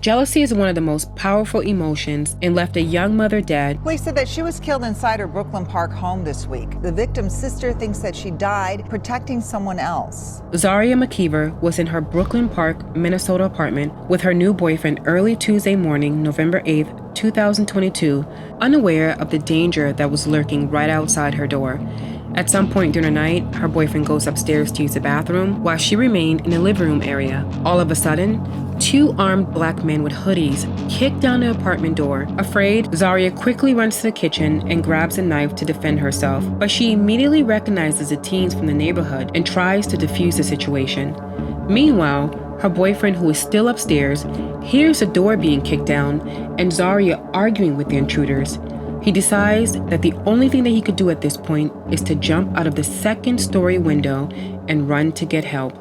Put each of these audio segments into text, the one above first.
Jealousy is one of the most powerful emotions and left a young mother dead. Police said that she was killed inside her Brooklyn Park home this week. The victim's sister thinks that she died protecting someone else. Zaria McKeever was in her Brooklyn Park, Minnesota apartment with her new boyfriend early Tuesday morning, November 8th, 2022, unaware of the danger that was lurking right outside her door. At some point during the night, her boyfriend goes upstairs to use the bathroom while she remained in the living room area. All of a sudden, two armed black men with hoodies kick down the apartment door. Afraid, Zarya quickly runs to the kitchen and grabs a knife to defend herself, but she immediately recognizes the teens from the neighborhood and tries to defuse the situation. Meanwhile, her boyfriend, who is still upstairs, hears the door being kicked down and Zarya arguing with the intruders. He decides that the only thing that he could do at this point is to jump out of the second-story window and run to get help.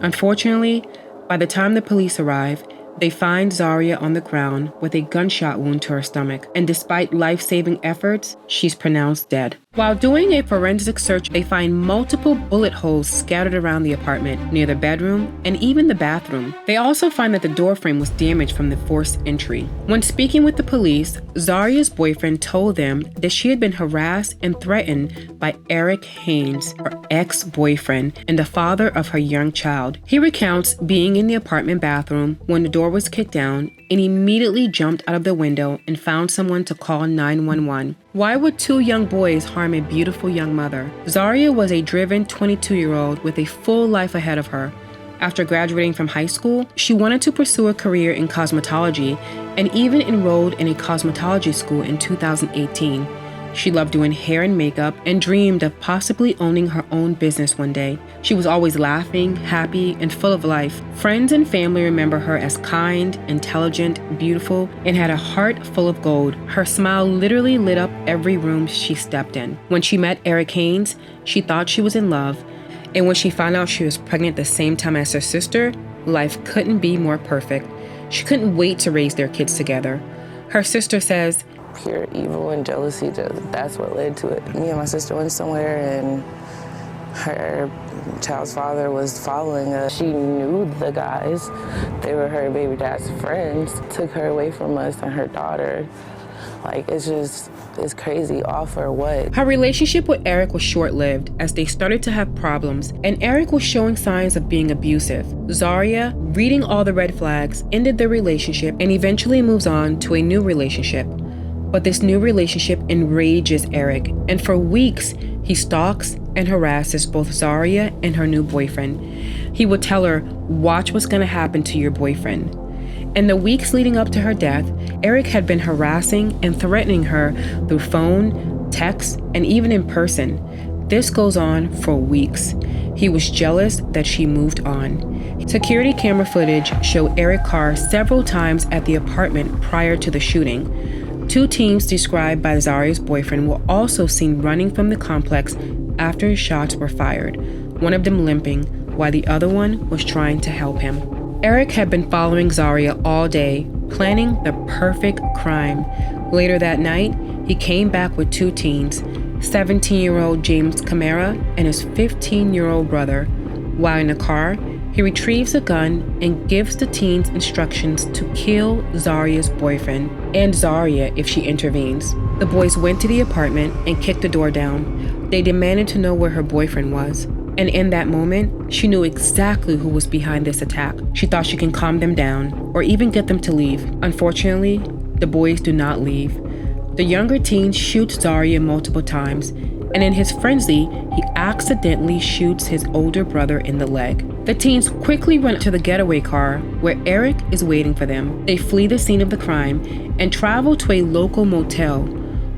Unfortunately, by the time the police arrive, they find Zarya on the ground with a gunshot wound to her stomach, and despite life-saving efforts, she's pronounced dead. While doing a forensic search, they find multiple bullet holes scattered around the apartment, near the bedroom, and even the bathroom. They also find that the door frame was damaged from the forced entry. When speaking with the police, Zarya's boyfriend told them that she had been harassed and threatened by Eric Haynes, her ex-boyfriend, and the father of her young child. He recounts being in the apartment bathroom when the door was kicked down and immediately jumped out of the window and found someone to call 911. Why would two young boys harm a beautiful young mother? Zarya was a driven 22-year-old with a full life ahead of her. After graduating from high school, she wanted to pursue a career in cosmetology and even enrolled in a cosmetology school in 2018. She loved doing hair and makeup and dreamed of possibly owning her own business one day. She was always laughing, happy, and full of life. Friends and family remember her as kind, intelligent, beautiful, and had a heart full of gold. Her smile literally lit up every room she stepped in. When she met Eric Haynes, she thought she was in love, and when she found out she was pregnant at the same time as her sister, life couldn't be more perfect. She couldn't wait to raise their kids together. Her sister says, pure evil and jealousy, that's what led to it. Me and my sister went somewhere and her child's father was following us. She knew the guys. They were her baby dad's friends. Took her away from us and her daughter. Like, it's crazy. All for what? Her relationship with Eric was short-lived as they started to have problems, and Eric was showing signs of being abusive. Zarya, reading all the red flags, ended the relationship and eventually moves on to a new relationship. But this new relationship enrages Eric, and for weeks, he stalks and harasses both Zarya and her new boyfriend. He would tell her, "Watch what's gonna happen to your boyfriend." In the weeks leading up to her death, Eric had been harassing and threatening her through phone, text, and even in person. This goes on for weeks. He was jealous that she moved on. Security camera footage showed Eric Carr several times at the apartment prior to the shooting. Two teens described by Zarya's boyfriend were also seen running from the complex after shots were fired, one of them limping, while the other one was trying to help him. Eric had been following Zarya all day, planning the perfect crime. Later that night, he came back with two teens, 17-year-old James Camara and his 15-year-old brother. While in the car, he retrieves a gun and gives the teens instructions to kill Zarya's boyfriend and Zarya if she intervenes. The boys went to the apartment and kicked the door down. They demanded to know where her boyfriend was. And in that moment, she knew exactly who was behind this attack. She thought she can calm them down or even get them to leave. Unfortunately, the boys do not leave. The younger teen shoots Zarya multiple times, and in his frenzy, he accidentally shoots his older brother in the leg. The teens quickly run to the getaway car where Eric is waiting for them. They flee the scene of the crime and travel to a local motel.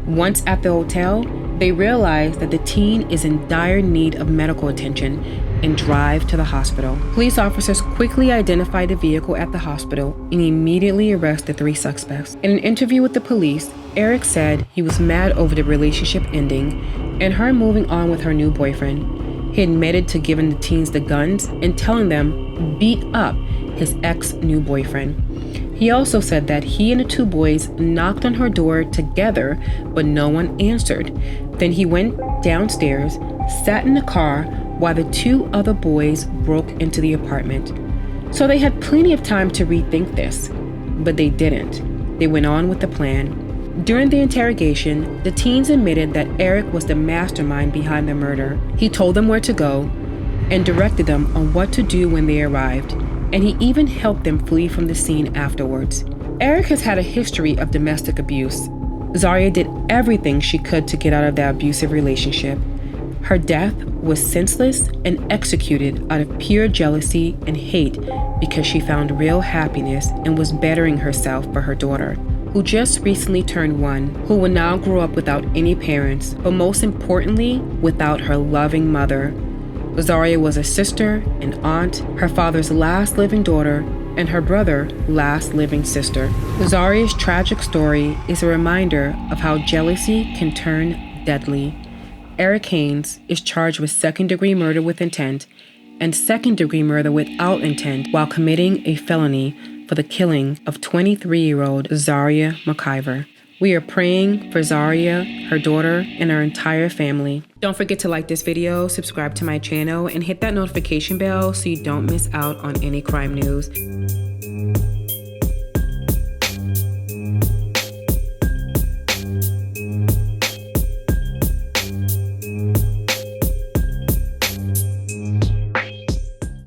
Once at the hotel, they realize that the teen is in dire need of medical attention and drive to the hospital. Police officers quickly identify the vehicle at the hospital and immediately arrest the three suspects. In an interview with the police, Eric said he was mad over the relationship ending and her moving on with her new boyfriend. He admitted to giving the teens the guns and telling them beat up his ex-new boyfriend. He also said that he and the two boys knocked on her door together, but no one answered. Then he went downstairs, sat in the car while the two other boys broke into the apartment. So they had plenty of time to rethink this. but they didn't. They went on with the plan. During the interrogation, the teens admitted that Eric was the mastermind behind the murder. He told them where to go and directed them on what to do when they arrived, and he even helped them flee from the scene afterwards. Eric has had a history of domestic abuse. Zarya did everything she could to get out of that abusive relationship. Her death was senseless and executed out of pure jealousy and hate because she found real happiness and was bettering herself for her daughter, who just recently turned 1, who will now grow up without any parents, but most importantly, without her loving mother. Zarya was a sister, an aunt, her father's last living daughter, and her brother's last living sister. Zarya's tragic story is a reminder of how jealousy can turn deadly. Eric Haynes is charged with second-degree murder with intent and second-degree murder without intent while committing a felony for the killing of 23-year-old Zaria McKeever. We are praying for Zarya, her daughter, and her entire family. Don't forget to like this video, subscribe to my channel, and hit that notification bell so you don't miss out on any crime news.